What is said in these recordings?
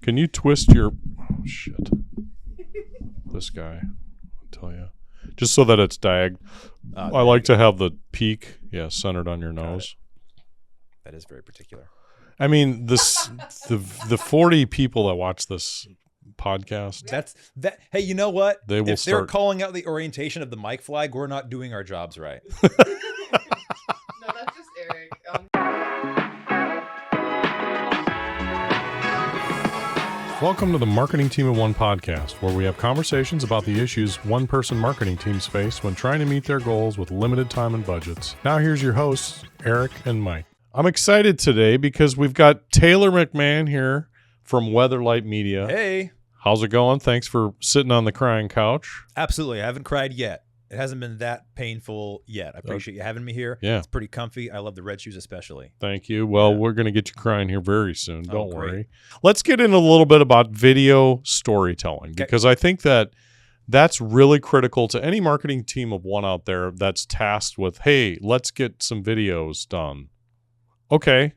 Can you twist your... Oh, shit. This guy, I'll tell you. Just so that it's diag. I like to have the peak, centered on your nose. That is very particular. I mean, the 40 people that watch this podcast. Hey, you know what? If they're calling out the orientation of the mic flag, we're not doing our jobs right. No, that's just Eric. Welcome to the Marketing Team of One podcast, where we have conversations about the issues one-person marketing teams face when trying to meet their goals with limited time and budgets. Now here's your hosts, Eric and Mike. I'm excited today because we've got Taylor McMahon here from Weatherlight Media. Hey. How's it going? Thanks for sitting on the crying couch. Absolutely. I haven't cried yet. It hasn't been that painful yet. I appreciate you having me here. Yeah. It's pretty comfy. I love the red shoes especially. Thank you. Well, we're going to get you crying here very soon. Don't worry. Let's get in a little bit about video storytelling because I think that's really critical to any marketing team of one out there that's tasked with, hey, let's get some videos done. Okay.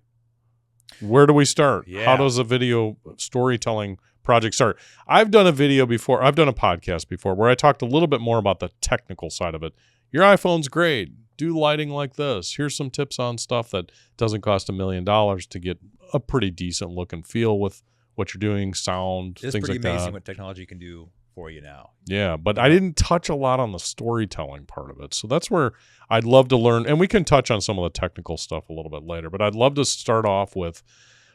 Where do we start? Yeah. How does a video storytelling project start? I've done a video before. I've done a podcast before where I talked a little bit more about the technical side of it. Your iPhone's great. Do lighting like this. Here's some tips on stuff that doesn't cost $1 million to get a pretty decent look and feel with what you're doing, sound, things like that. It's pretty amazing what technology can do for you now. Yeah, but I didn't touch a lot on the storytelling part of it. So that's where I'd love to learn. And we can touch on some of the technical stuff a little bit later. But I'd love to start off with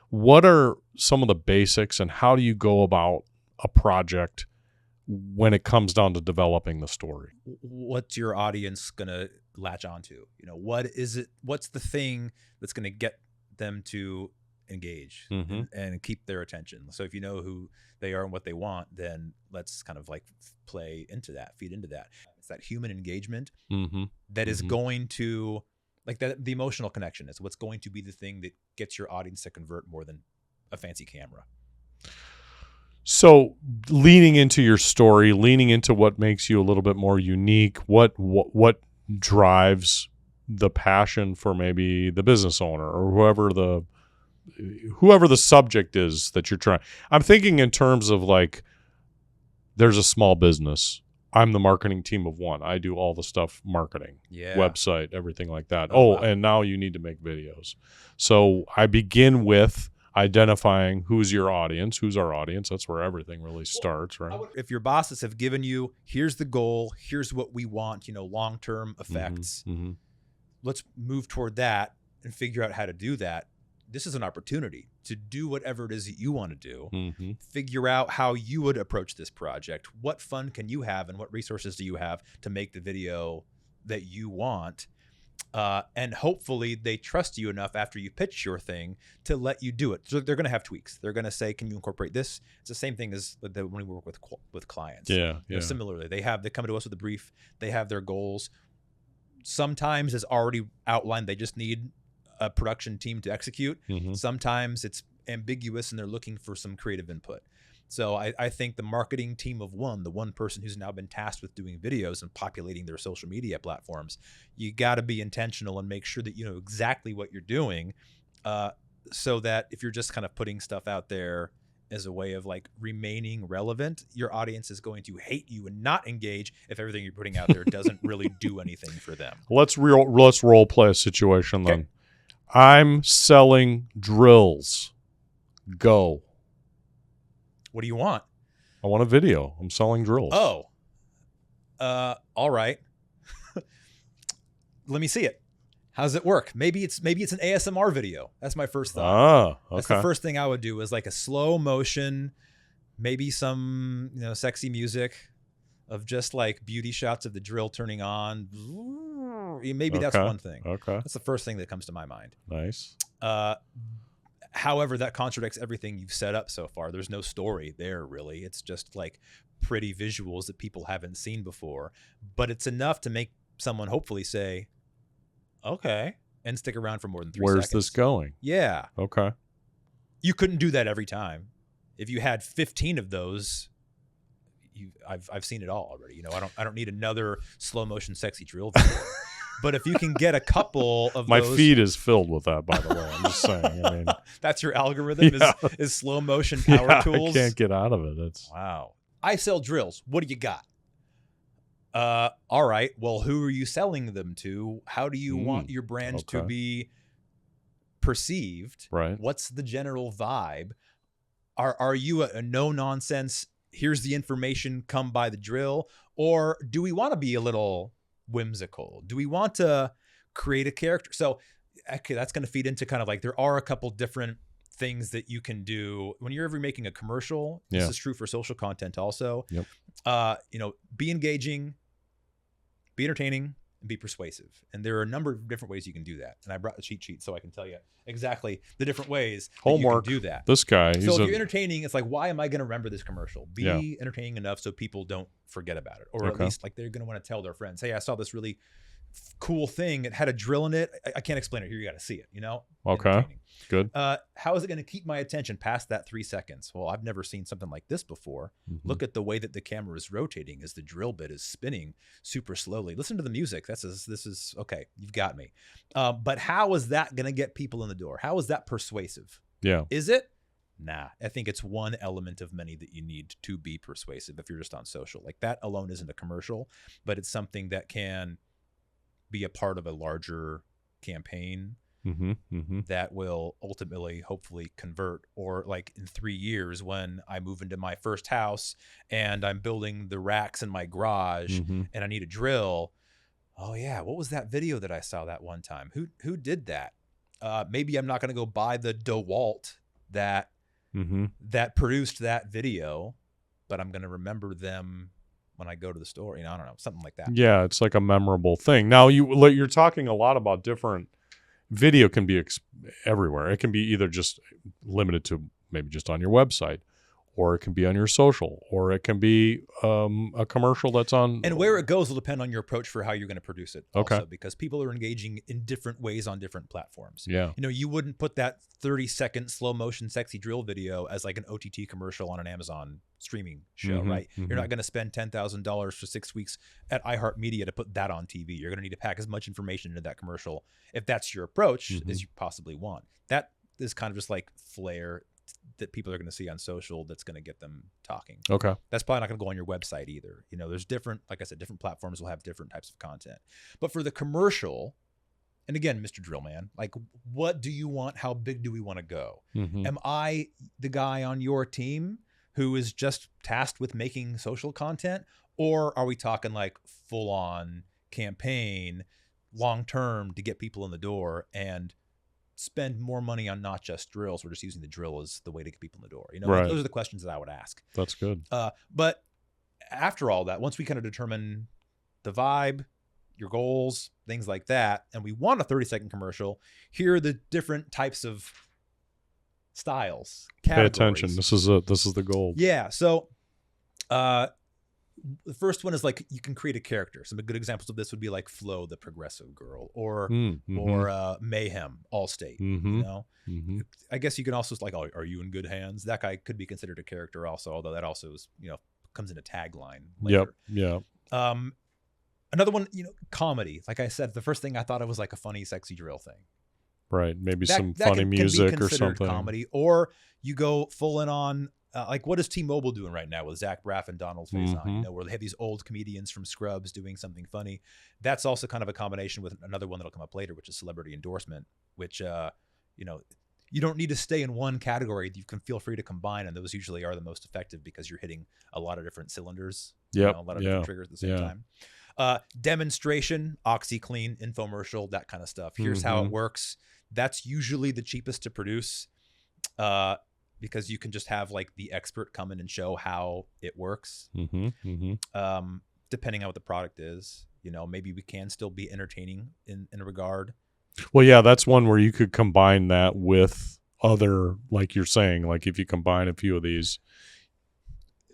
what are some of the basics and how do you go about a project when it comes down to developing the story? What's your audience going to latch onto? You know, what is it? What's the thing that's going to get them to engage and keep their attention? So if you know who they are and what they want, then let's kind of like play into that, feed into that. It's that human engagement that is going to, like that, the emotional connection is what's going to be the thing that gets your audience to convert more than a fancy camera. So leaning into your story, leaning into what makes you a little bit more unique, what drives the passion for maybe the business owner or whoever the subject is that you're trying. I'm thinking in terms of like, there's a small business. I'm the marketing team of one. I do all the stuff, marketing, website, everything like that. Wow. And now you need to make videos. So I begin with identifying who's your audience, who's our audience. That's where everything really starts, right? If your bosses have given you, here's the goal, here's what we want, long-term effects. Let's move toward that and figure out how to do that. This is an opportunity to do whatever it is that you want to do. Figure out how you would approach this project. What fun can you have and what resources do you have to make the video that you want? And hopefully they trust you enough after you pitch your thing to let you do it. So they're going to have tweaks. They're going to say, can you incorporate this? It's the same thing as when we work with clients. Similarly, they come to us with a brief. They have their goals. Sometimes it's already outlined. They just need a production team to execute. Sometimes it's ambiguous and they're looking for some creative input. So I think the marketing team of one, the one person who's now been tasked with doing videos and populating their social media platforms, you got to be intentional and make sure that you know exactly what you're doing, so that if you're just kind of putting stuff out there as a way of like remaining relevant, your audience is going to hate you and not engage if everything you're putting out there doesn't really do anything for them. Let's role play a situation then. I'm selling drills. Go. What do you want? I want a video. I'm selling drills. Oh. All right. Let me see it. How does it work? Maybe it's an ASMR video. That's my first thought. Okay. That's the first thing I would do is like a slow motion, maybe some, sexy music of just like beauty shots of the drill turning on. Maybe that's one thing. Okay. That's the first thing that comes to my mind. Nice. However, that contradicts everything you've set up so far. There's no story there, really. It's just like pretty visuals that people haven't seen before. But it's enough to make someone hopefully say, okay, and stick around for more than 3 seconds. Where's this going? Yeah. Okay. You couldn't do that every time. If you had 15 of those, I've seen it all already. I don't need another slow motion sexy drill video. But if you can get a couple of my those, feed is filled with that, by the way. I'm just saying. I mean, that's your algorithm is slow motion power tools. I can't get out of it. It's wow. I sell drills. What do you got? All right. Well, who are you selling them to? How do you want your brand to be perceived? Right. What's the general vibe? Are you a no nonsense? Here's the information, come buy the drill, or do we want to be a little whimsical? Do we want to create a character? So, okay, that's going to feed into kind of like there are a couple different things that you can do when you're ever making a commercial. This is true for social content also. Yep. Be engaging, be entertaining, and be persuasive. And there are a number of different ways you can do that. And I brought the cheat sheet so I can tell you exactly the different ways that you can do that. This guy. So if you're entertaining, it's like, why am I going to remember this commercial? Be entertaining enough so people don't forget about it. Or at least like they're going to want to tell their friends, hey, I saw this really cool thing. It had a drill in it. I can't explain it here. You got to see it, Okay. Good. How is it going to keep my attention past that 3 seconds? Well, I've never seen something like this before. Look at the way that the camera is rotating as the drill bit is spinning super slowly. Listen to the music. This is okay. You've got me. But how is that going to get people in the door? How is that persuasive? Yeah. Is it? Nah, I think it's one element of many that you need to be persuasive if you're just on social. Like that alone isn't a commercial, but it's something that can be a part of a larger campaign that will ultimately, hopefully convert. Or like in 3 years when I move into my first house and I'm building the racks in my garage and I need a drill. Oh yeah. What was that video that I saw that one time? Who did that? Maybe I'm not going to go buy the DeWalt that produced that video, but I'm going to remember them when I go to the store, I don't know, something like that. Yeah, it's like a memorable thing. Now you're talking a lot about different. Video can be everywhere. It can be either just limited to maybe just on your website, or it can be on your social, or it can be a commercial that's on. And where it goes will depend on your approach for how you're going to produce it. Okay. Also, because people are engaging in different ways on different platforms. Yeah. You wouldn't put that 30-second slow motion sexy drill video as like an OTT commercial on an Amazon streaming show, right? You're not going to spend $10,000 for 6 weeks at iHeartMedia to put that on TV. You're going to need to pack as much information into that commercial if that's your approach as you possibly want. That is kind of just like flair that people are going to see on social that's going to get them talking. Okay. That's probably not going to go on your website either. There's different, like I said, different platforms will have different types of content. But for the commercial, and again, Mr. Drillman, like what do you want? How big do we want to go? Am I the guy on your team who is just tasked with making social content? Or are we talking like full on campaign long-term to get people in the door and spend more money on not just drills? We're just using the drill as the way to get people in the door. Right. Those are the questions that I would ask. That's good. But after all that, once we kind of determine the vibe, your goals, things like that, and we want a 30-second commercial, here are the different types of styles, categories. Pay attention. This is the goal. Yeah. So the first one is like you can create a character. Some good examples of this would be like Flo, the progressive girl, or Mayhem, Allstate. I guess you can also like, oh, are you in good hands? That guy could be considered a character also, although that also is comes in a tagline later. Yep. Another one, comedy. Like I said, the first thing I thought it was like a funny, sexy drill thing. Right. Maybe some funny music or something. Comedy, or you go full in on like what is T-Mobile doing right now with Zach Braff and Donald Faison? Where they have these old comedians from Scrubs doing something funny. That's also kind of a combination with another one that'll come up later, which is celebrity endorsement. Which you don't need to stay in one category. You can feel free to combine, and those usually are the most effective because you're hitting a lot of different cylinders. Yep. A lot of different triggers at the same time. Demonstration, OxyClean, infomercial, that kind of stuff. Here's how it works. That's usually the cheapest to produce because you can just have like the expert come in and show how it works. Depending on what the product is, maybe we can still be entertaining in a regard. Well, yeah, that's one where you could combine that with other, like you're saying, like if you combine a few of these.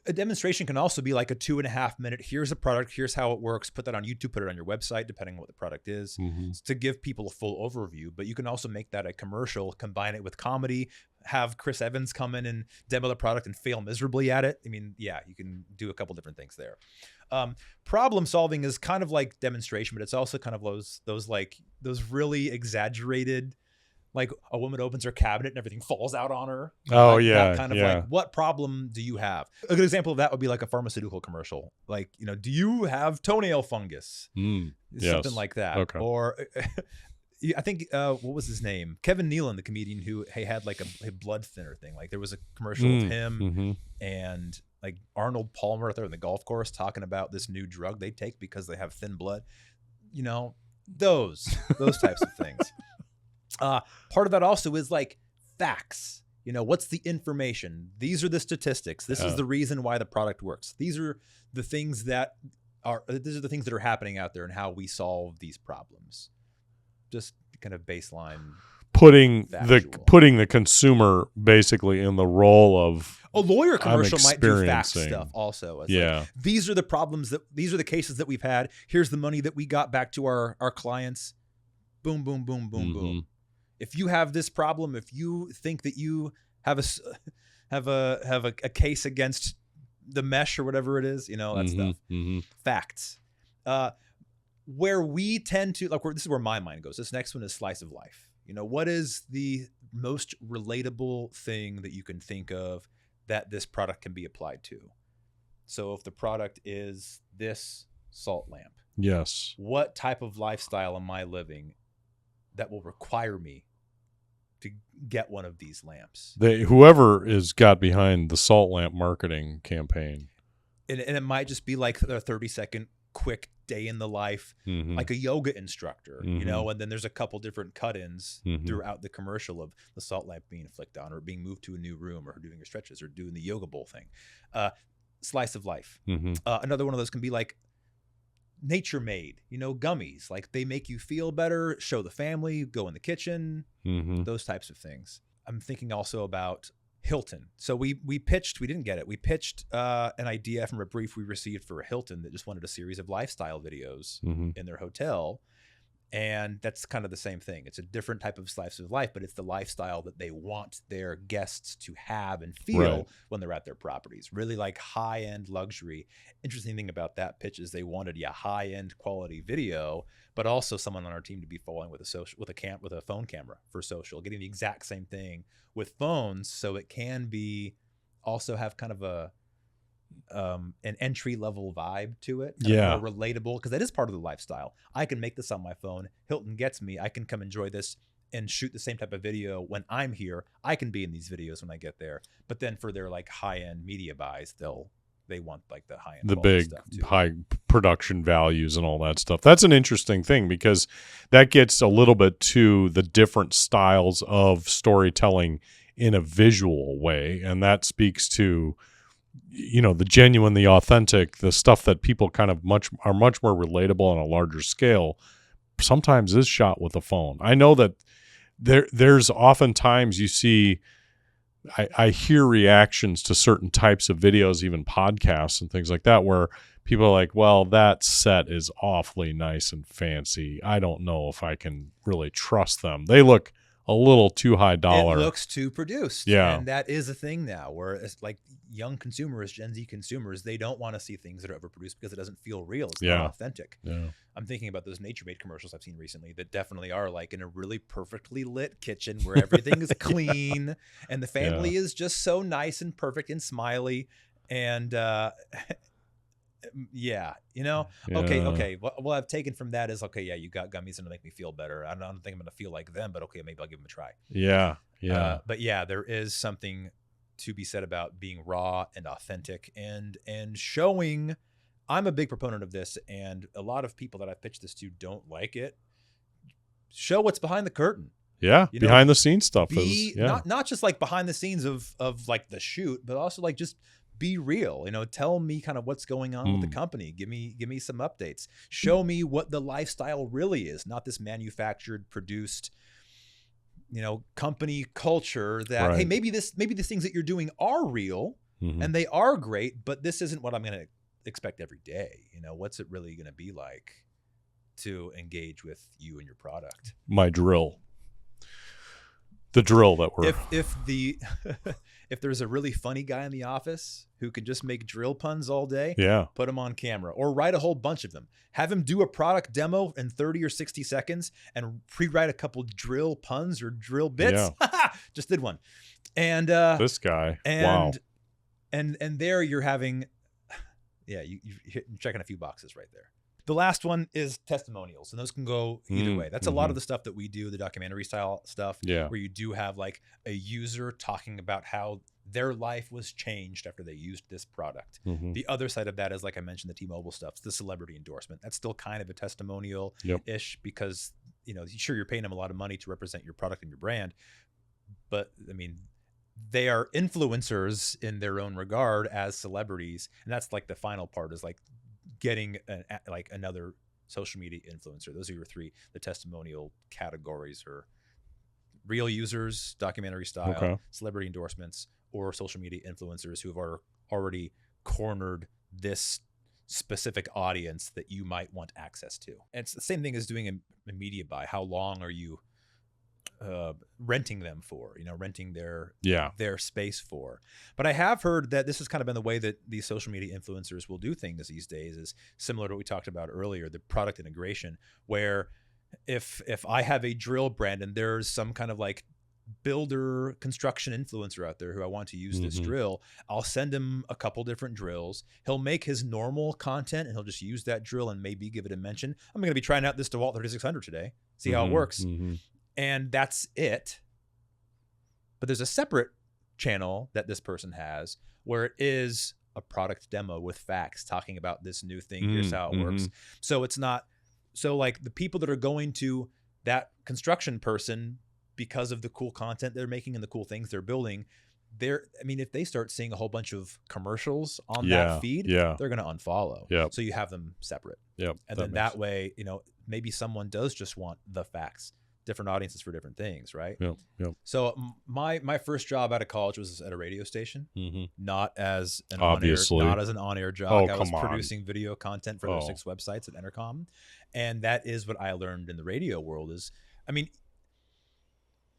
A demonstration can also be like a 2.5 minute, here's a product, here's how it works, put that on YouTube, put it on your website, depending on what the product is, to give people a full overview. But you can also make that a commercial, combine it with comedy, have Chris Evans come in and demo the product and fail miserably at it. I mean, yeah, you can do a couple different things there. Problem solving is kind of like demonstration, but it's also kind of those really exaggerated, like a woman opens her cabinet and everything falls out on her. Oh, like, yeah. That kind of like, what problem do you have? A good example of that would be like a pharmaceutical commercial. Like, do you have toenail fungus? Something like that. Okay. Or I think, what was his name? Kevin Nealon, the comedian who had like a blood thinner thing. Like there was a commercial of him and like Arnold Palmer out there on the golf course talking about this new drug they take because they have thin blood. Those types of things. Part of that also is like facts. What's the information? These are the statistics. This is the reason why the product works. These are the things that are happening out there and how we solve these problems. Just kind of baseline. Putting the consumer basically in the role of a lawyer commercial might do fact stuff also. It's like, these are the problems these are the cases that we've had. Here's the money that we got back to our clients. Boom, boom, boom, boom, boom. If you have this problem, if you think that you have a case against the mesh or whatever it is, that stuff. Facts. Where we tend to this is where my mind goes. This next one is slice of life. What is the most relatable thing that you can think of that this product can be applied to? So if the product is this salt lamp, yes, what type of lifestyle am I living that will require me to get one of these lamps? Whoever is got behind the salt lamp marketing campaign, and it might just be like a 30-second quick day in the life, like a yoga instructor, and then there's a couple different cut-ins throughout the commercial of the salt lamp being flicked on or being moved to a new room or doing your stretches or doing the yoga bowl thing. Slice of life. Another one of those can be like nature made, gummies, like they make you feel better, show the family, go in the kitchen, those types of things. I'm thinking also about Hilton. So we didn't get it. We pitched an idea from a brief we received for Hilton that just wanted a series of lifestyle videos in their hotel. And that's kind of the same thing. It's a different type of slice of life, but it's the lifestyle that they want their guests to have and feel when they're at their properties. Really like high-end luxury. Interesting thing about that pitch is they wanted high-end quality video, but also someone on our team to be following with a phone camera for social, getting the exact same thing with phones, so it can be also have kind of an entry-level vibe to it, more relatable, because that is part of the lifestyle. I can make this on my phone. Hilton gets me. I can come enjoy this and shoot the same type of video when I'm here. I can be in these videos when I get there. But then for their like high-end media buys, they want like the high-end, the big stuff too. High production values and all that stuff. That's an interesting thing because that gets a little bit to the different styles of storytelling in a visual way, and that speaks to the genuine, the authentic, the stuff that people kind of are much more relatable on a larger scale. Sometimes is shot with a phone. I know that there's oftentimes you see. I hear reactions to certain types of videos, even podcasts and things like that, where people are like, well, that set is awfully nice and fancy. I don't know if I can really trust them. They look a little too high dollar. It looks too produced. Yeah. And that is a thing now where it's like young consumers, Gen Z consumers, they don't want to see things that are overproduced because it doesn't feel real. It's not authentic. Yeah. I'm thinking about those Nature Made commercials I've seen recently that definitely are like in a really perfectly lit kitchen where everything is clean and the family is just so nice and perfect and smiley. And okay. What I've taken from that is, you got gummies and it'll make me feel better. I don't think I'm going to feel like them, but okay, maybe I'll give them a try. Yeah. But there is something to be said about being raw and authentic and showing. I'm a big proponent of this, and a lot of people that I've pitched this to don't like it. Show what's behind the curtain. Yeah, behind the scenes stuff. Not just like behind the scenes of like the shoot, but also like just be real. Tell me kind of what's going on with the company. Give me some updates. Show me what the lifestyle really is, not this manufactured, produced, company culture that hey, maybe the things that you're doing are real and they are great, but this isn't what I'm going to expect every day. What's it really going to be like to engage with you and your product? My drill. The drill that we're if there's a really funny guy in the office who can just make drill puns all day, put him on camera or write a whole bunch of them. Have him do a product demo in 30 or 60 seconds and pre-write a couple drill puns or drill bits. Just did one. And this guy, wow. And there you're having, you're checking a few boxes right there. The last one is testimonials, and those can go either way. That's a lot of the stuff that we do, the documentary style stuff, where you do have like a user talking about how their life was changed after they used this product. The other side of that is, like I mentioned, the T-Mobile stuff, it's the celebrity endorsement. That's still kind of a testimonial-ish because, you know, sure, you're paying them a lot of money to represent your product and your brand, but I mean, they are influencers in their own regard as celebrities. And that's like the final part is like getting like another social media influencer. Those are your three, the testimonial categories, or real users, documentary style, celebrity endorsements, or social media influencers who have already cornered this specific audience that you might want access to. And it's the same thing as doing a media buy. How long are you renting them for, you know, renting their space for? But I have heard that this has kind of been the way that these social media influencers will do things these days, is similar to what we talked about earlier, the product integration, where if I have a drill brand and there's some kind of like builder construction influencer out there who I want to use this drill, I'll send him a couple different drills. He'll make his normal content and he'll just use that drill and maybe give it a mention. I'm going to be trying out this DeWalt 3600 today, see how it works. And that's it. But there's a separate channel that this person has where it is a product demo with facts talking about this new thing. Here's how it works. So it's not, so like the people that are going to that construction person because of the cool content they're making and the cool things they're building, I mean, if they start seeing a whole bunch of commercials on that feed, they're going to unfollow. So you have them separate. And then that way, you know, maybe someone does just want the facts. Different audiences for different things, right? So my first job out of college was at a radio station, not as an on-air job. I was producing video content for those 6 websites at Entercom, and that is what I learned in the radio world. Is, I mean,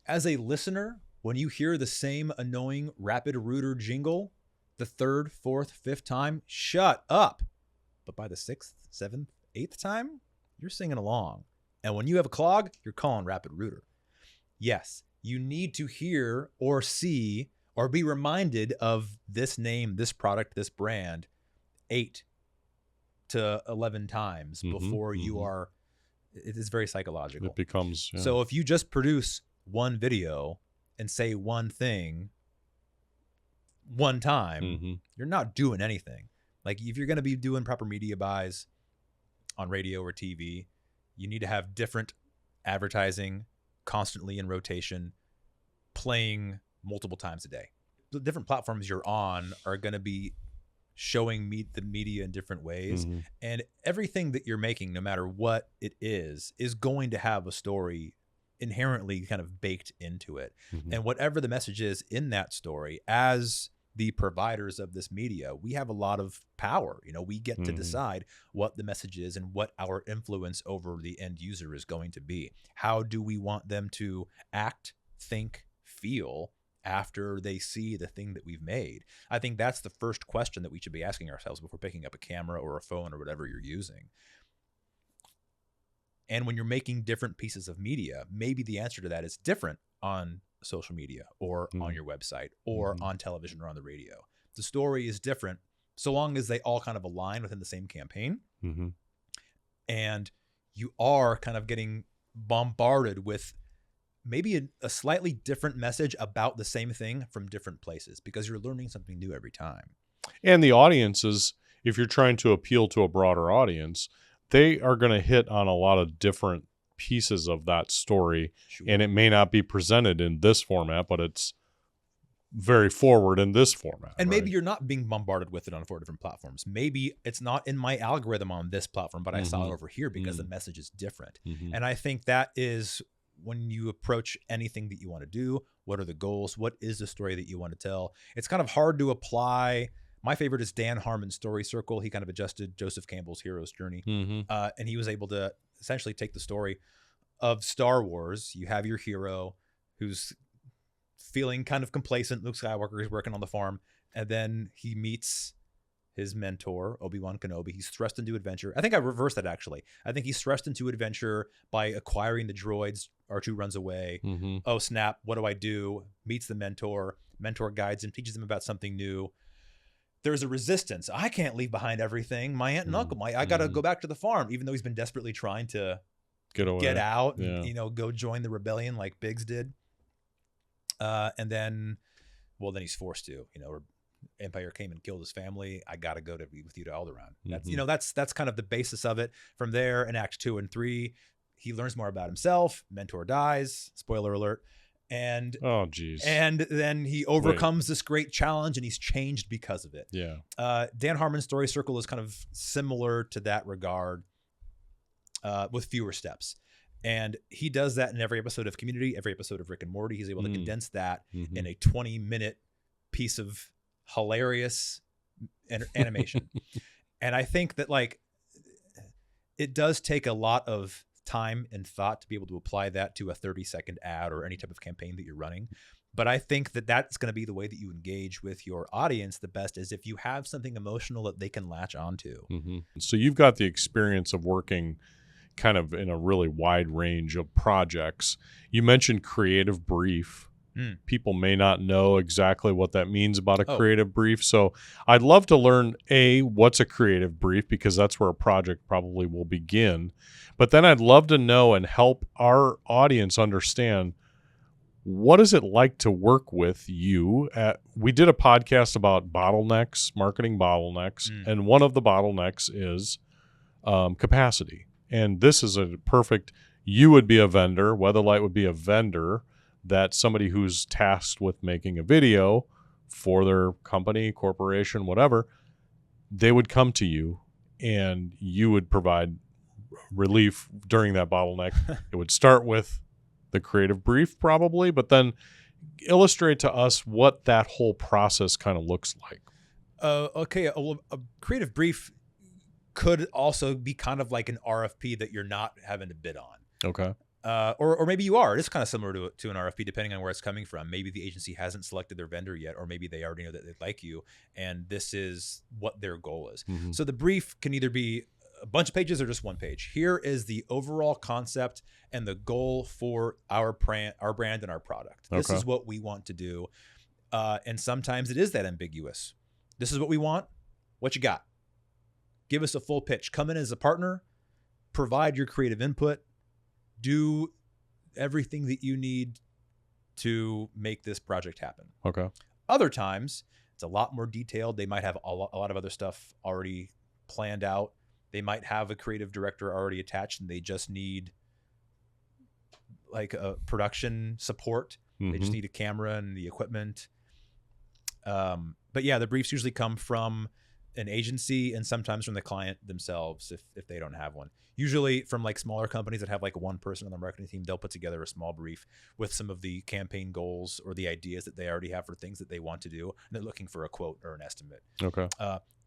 as a listener, when you hear the same annoying Rapid Router jingle the 3rd, 4th, 5th time, shut up. But by the 6th, 7th, 8th time, you're singing along. And when you have a clog, you're calling Rapid Router. Yes, you need to hear or see or be reminded of this name, this product, this brand 8 to 11 times before you are, it is very psychological. It becomes, So if you just produce one video and say one thing one time, you're not doing anything. Like if you're going to be doing proper media buys on radio or TV, you need to have different advertising constantly in rotation, playing multiple times a day. The different platforms you're on are going to be showing the media in different ways. And everything that you're making, no matter what it is going to have a story inherently kind of baked into it. And whatever the message is in that story, as the providers of this media, we have a lot of power. You know, we get to decide what the message is and what our influence over the end user is going to be. How do we want them to act, think, feel after they see the thing that we've made? I think that's the first question that we should be asking ourselves before picking up a camera or a phone or whatever you're using. And when you're making different pieces of media, maybe the answer to that is different on social media or on your website or on television or on the radio. The story is different so long as they all kind of align within the same campaign. And you are kind of getting bombarded with maybe a slightly different message about the same thing from different places, because you're learning something new every time. And the audiences, if you're trying to appeal to a broader audience, they are going to hit on a lot of different pieces of that story. And it may not be presented in this format, but it's very forward in this format. And maybe you're not being bombarded with it on 4 different platforms. Maybe it's not in my algorithm on this platform, but I saw it over here because the message is different. And I think that is when you approach anything that you want to do. What are the goals? What is the story that you want to tell? It's kind of hard to apply. My favorite is Dan Harmon's Story Circle. He kind of adjusted Joseph Campbell's hero's journey. And he was able to essentially take the story of Star Wars. You have your hero who's feeling kind of complacent. Luke Skywalker is working on the farm, and then he meets his mentor, Obi-Wan Kenobi. He's thrust into adventure. I think I reversed that, actually. I think he's thrust into adventure by acquiring the droids. R2 runs away. Oh, snap. What do I do? Meets the mentor. Mentor guides him, teaches him about something new. There's a resistance. I can't leave behind everything. My aunt and uncle, I got to go back to the farm, even though he's been desperately trying to get out and, go join the rebellion like Biggs did. And then he's forced to, Empire came and killed his family. I got to go to be with you to Alderaan. That's kind of the basis of it. From there, in Acts 2 and 3, he learns more about himself. Mentor dies. Spoiler alert. And and then he overcomes this great challenge, and he's changed because of it. Dan Harmon's Story Circle is kind of similar to that regard, with fewer steps. And he does that in every episode of Community, every episode of Rick and Morty. He's able to condense that in a 20-minute piece of hilarious animation. And I think that it does take a lot of time and thought to be able to apply that to a 30-second ad or any type of campaign that you're running. But I think that that's going to be the way that you engage with your audience the best, is if you have something emotional that they can latch onto. So you've got the experience of working kind of in a really wide range of projects. You mentioned creative brief. People may not know exactly what that means about a creative brief. So I'd love to learn, what's a creative brief, because that's where a project probably will begin. But then I'd love to know and help our audience understand, what is it like to work with you? We did a podcast about bottlenecks, marketing bottlenecks, and one of the bottlenecks is capacity. And this is a perfect, you would be a vendor, Weatherlight would be a vendor, that somebody who's tasked with making a video for their company, corporation, whatever, they would come to you and you would provide relief during that bottleneck. It would start with the creative brief probably, but then illustrate to us what that whole process kind of looks like. Okay. A creative brief could also be kind of like an RFP that you're not having to bid on. Okay. Or maybe you are. It's kind of similar to an RFP, depending on where it's coming from. Maybe the agency hasn't selected their vendor yet, or maybe they already know that they like you, and this is what their goal is. So the brief can either be a bunch of pages or just one page. Here is the overall concept and the goal for our brand and our product. This is what we want to do. And sometimes it is that ambiguous. This is what we want. What you got? Give us a full pitch. Come in as a partner, provide your creative input, do everything that you need to make this project happen. Okay. Other times, it's a lot more detailed. They might have a lot of other stuff already planned out. They might have a creative director already attached, and they just need like a production support. They just need a camera and the equipment. But yeah, the briefs usually come from an agency and sometimes from the client themselves if they don't have one. Usually from like smaller companies that have like one person on the marketing team, they'll put together a small brief with some of the campaign goals or the ideas that they already have for things that they want to do. And they're looking for a quote or an estimate. Okay.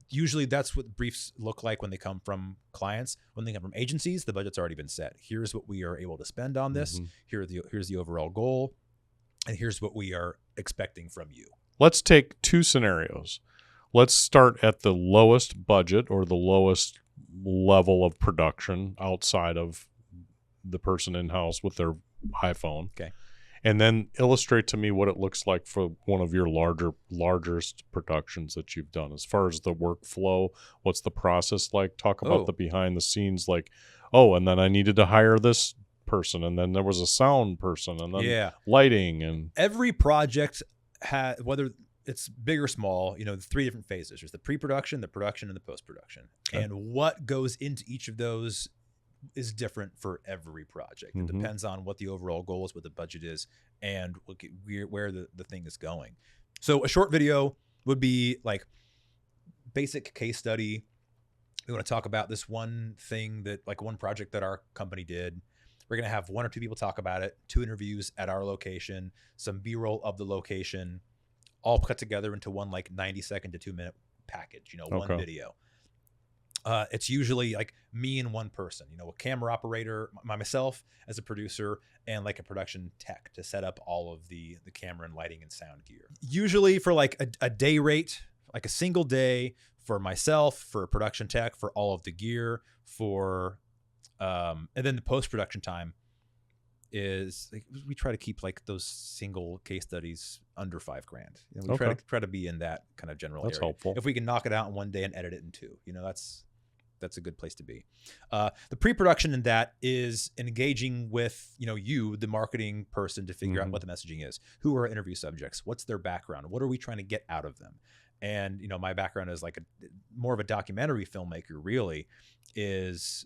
Usually that's what briefs look like when they come from clients. When they come from agencies, the budget's already been set. Here's what we are able to spend on this. Here's the overall goal. And here's what we are expecting from you. Let's take two scenarios. Let's start at the lowest budget or the lowest level of production outside of the person in-house with their iPhone. Okay. And then illustrate to me what it looks like for one of your largest productions that you've done. As far as the workflow, what's the process like? Talk about the behind the scenes, like, and then I needed to hire this person, and then there was a sound person, and then lighting. And every project has, whether it's big or small, three different phases. There's the pre-production, the production, and the post-production. Okay. And what goes into each of those is different for every project. It depends on what the overall goal is, what the budget is, and where the thing is going. So a short video would be like basic case study. We want to talk about this one thing that, like, one project that our company did. We're going to have one or two people talk about it, 2 interviews at our location, some B-roll of the location, all cut together into one like 90-second to 2-minute package, one video. It's usually like me and one person, a camera operator, myself as a producer, and like a production tech to set up all of the camera and lighting and sound gear. Usually for like a day rate, like a single day for myself, for a production tech, for all of the gear, and then the post-production time is like, we try to keep like those single case studies under $5,000. We try to be in that kind of general That's area. helpful. If we can knock it out in one day and edit it in two, that's a good place to be. The pre-production in that is engaging with, you, the marketing person, to figure out what the messaging is. Who are our interview subjects? What's their background? What are we trying to get out of them? And, my background is like more of a documentary filmmaker, really, is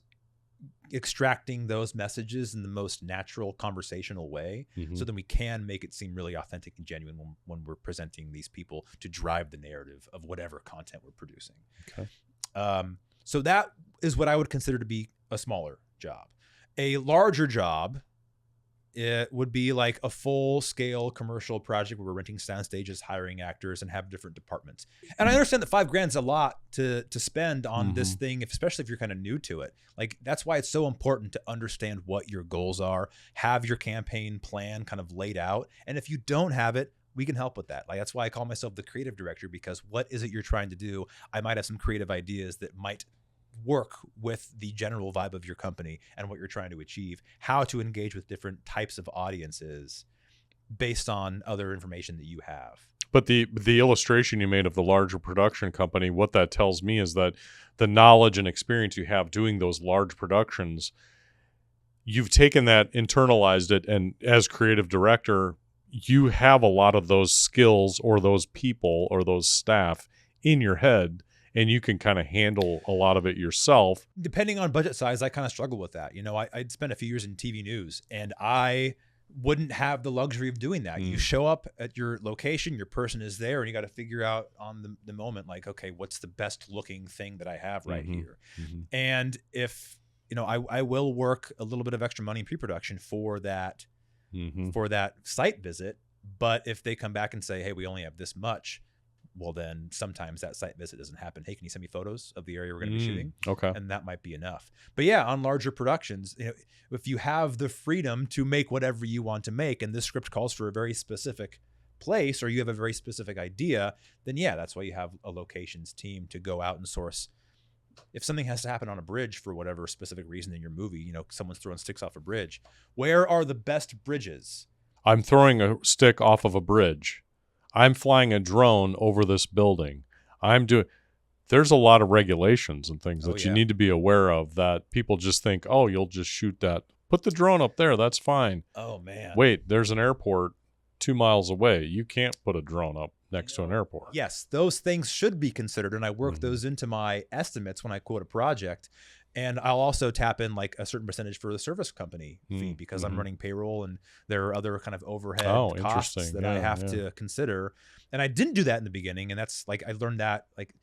extracting those messages in the most natural conversational way. So then we can make it seem really authentic and genuine when we're presenting these people to drive the narrative of whatever content we're producing. Okay. So that is what I would consider to be a smaller job. A larger job, it would be like a full-scale commercial project where we're renting sound stages, hiring actors, and have different departments. And I understand that $5,000 is a lot to spend on this thing, especially if you're kind of new to it. Like, that's why it's so important to understand what your goals are, have your campaign plan kind of laid out. And if you don't have it, we can help with that. Like, that's why I call myself the creative director, because what is it you're trying to do? I might have some creative ideas that might work with the general vibe of your company and what you're trying to achieve, how to engage with different types of audiences based on other information that you have. But the illustration you made of the larger production company, what that tells me is that the knowledge and experience you have doing those large productions, you've taken that, internalized it, and as creative director, you have a lot of those skills or those people or those staff in your head, and you can kind of handle a lot of it yourself. Depending on budget size, I kind of struggle with that. I'd spent a few years in TV news, and I wouldn't have the luxury of doing that. You show up at your location, your person is there, and you got to figure out on the moment, like, okay, what's the best looking thing that I have right here? And if, I will work a little bit of extra money in pre-production for that site visit. But if they come back and say, hey, we only have this much, well, then sometimes that site visit doesn't happen. Hey, can you send me photos of the area we're going to be shooting? Okay. And that might be enough. But yeah, on larger productions, if you have the freedom to make whatever you want to make, and this script calls for a very specific place, or you have a very specific idea, then yeah, that's why you have a locations team to go out and source. If something has to happen on a bridge for whatever specific reason in your movie, someone's throwing sticks off a bridge. Where are the best bridges? I'm throwing a stick off of a bridge. I'm flying a drone over this building. There's a lot of regulations and things that you need to be aware of, that people just think, oh, you'll just shoot that. Put the drone up there. That's fine. Oh, man. Wait, there's an airport 2 miles away. You can't put a drone up next to an airport. Yes, those things should be considered. And I work those into my estimates when I quote a project. And I'll also tap in like a certain percentage for the service company fee, because I'm running payroll and there are other kind of overhead costs that I have to consider. And I didn't do that in the beginning. And that's like, I learned that, like,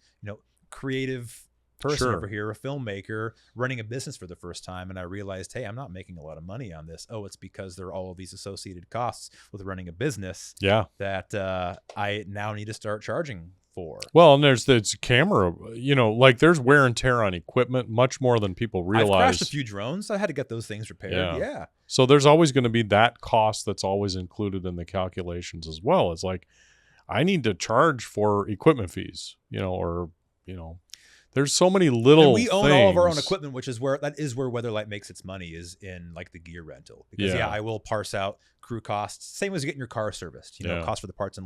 creative person over here, a filmmaker running a business for the first time. And I realized, hey, I'm not making a lot of money on this. Oh, it's because there are all of these associated costs with running a business that I now need to start charging for. Well, and there's camera, like there's wear and tear on equipment much more than people realize. I've crashed a few drones. I had to get those things repaired. Yeah. So there's always going to be that cost that's always included in the calculations as well. It's like, I need to charge for equipment fees, there's so many little and we own things. all of our own equipment, which is where Weatherlight makes its money, is in like the gear rental. Because I will parse out crew costs, same as getting your car serviced, cost for the parts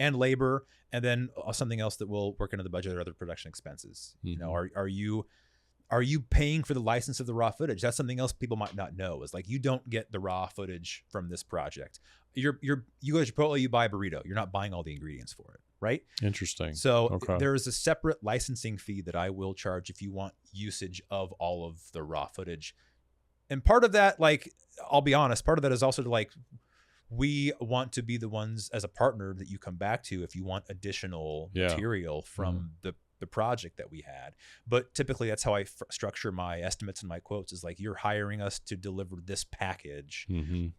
and labor, and then something else that will work into the budget or other production expenses. Are you paying for the license of the raw footage? That's something else people might not know, is like, you don't get the raw footage from this project. You go to Chipotle, you buy a burrito. You're not buying all the ingredients for it, right? Interesting. So there is a separate licensing fee that I will charge if you want usage of all of the raw footage. And part of that, like, I'll be honest, part of that is also to, like, we want to be the ones as a partner that you come back to if you want additional material from the the project that we had. But typically that's how I structure my estimates and my quotes, is like, you're hiring us to deliver this package.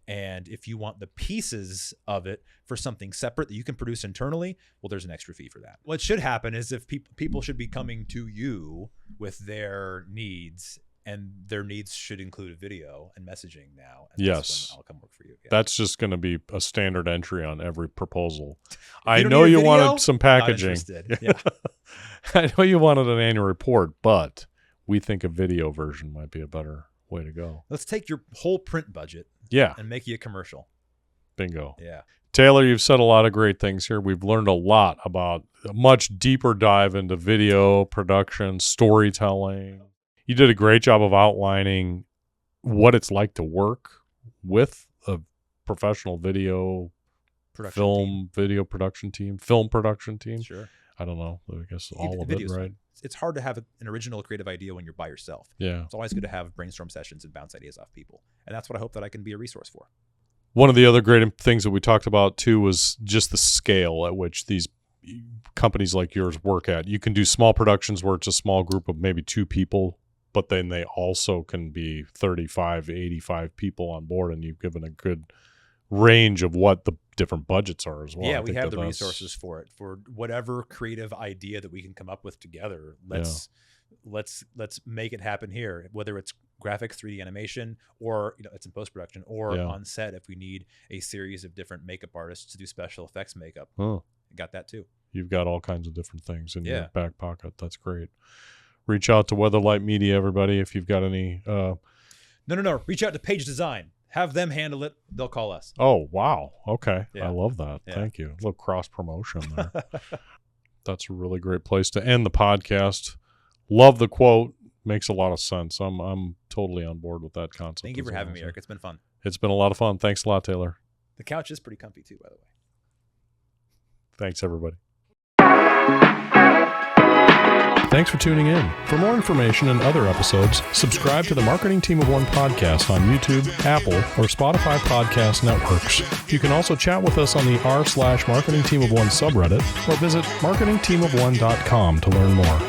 And if you want the pieces of it for something separate that you can produce internally, well, there's an extra fee for that. What should happen is if people should be coming to you with their needs, and their needs should include a video and messaging now. And yes. I'll come work for you. Yeah. That's just going to be a standard entry on every proposal. I know you wanted some packaging. Yeah. I know you wanted an annual report, but we think a video version might be a better way to go. Let's take your whole print budget and make you a commercial. Bingo. Yeah. Taylor, you've said a lot of great things here. We've learned a lot about a much deeper dive into video production, storytelling. You did a great job of outlining what it's like to work with a professional video production team. Sure. I don't know. I guess all of it, right? It's hard to have an original creative idea when you're by yourself. Yeah. It's always good to have brainstorm sessions and bounce ideas off people. And that's what I hope that I can be a resource for. One of the other great things that we talked about too was just the scale at which these companies like yours work at. You can do small productions where it's a small group of maybe 2 people, but then they also can be 35, 85 people on board, and you've given a good range of what the different budgets are as well. Yeah, we have the resources for it, for whatever creative idea that we can come up with together. Let's make it happen here, whether it's graphics, 3D animation, or it's in post-production, or on set if we need a series of different makeup artists to do special effects makeup. I got that too. You've got all kinds of different things in your back pocket. That's great. Reach out to Weatherlight Media, everybody, if you've got any. No. Reach out to Page Design. Have them handle it. They'll call us. Oh, wow. Okay. Yeah. I love that. Yeah. Thank you. A little cross promotion there. That's a really great place to end the podcast. Love the quote. Makes a lot of sense. I'm totally on board with that concept. Thank you for having me, Eric. It's been fun. It's been a lot of fun. Thanks a lot, Taylor. The couch is pretty comfy too, by the way. Thanks, everybody. Thanks for tuning in. For more information and other episodes, subscribe to the Marketing Team of One podcast on YouTube, Apple, or Spotify podcast networks. You can also chat with us on the r/Marketing Team of One subreddit, or visit marketingteamofone.com to learn more.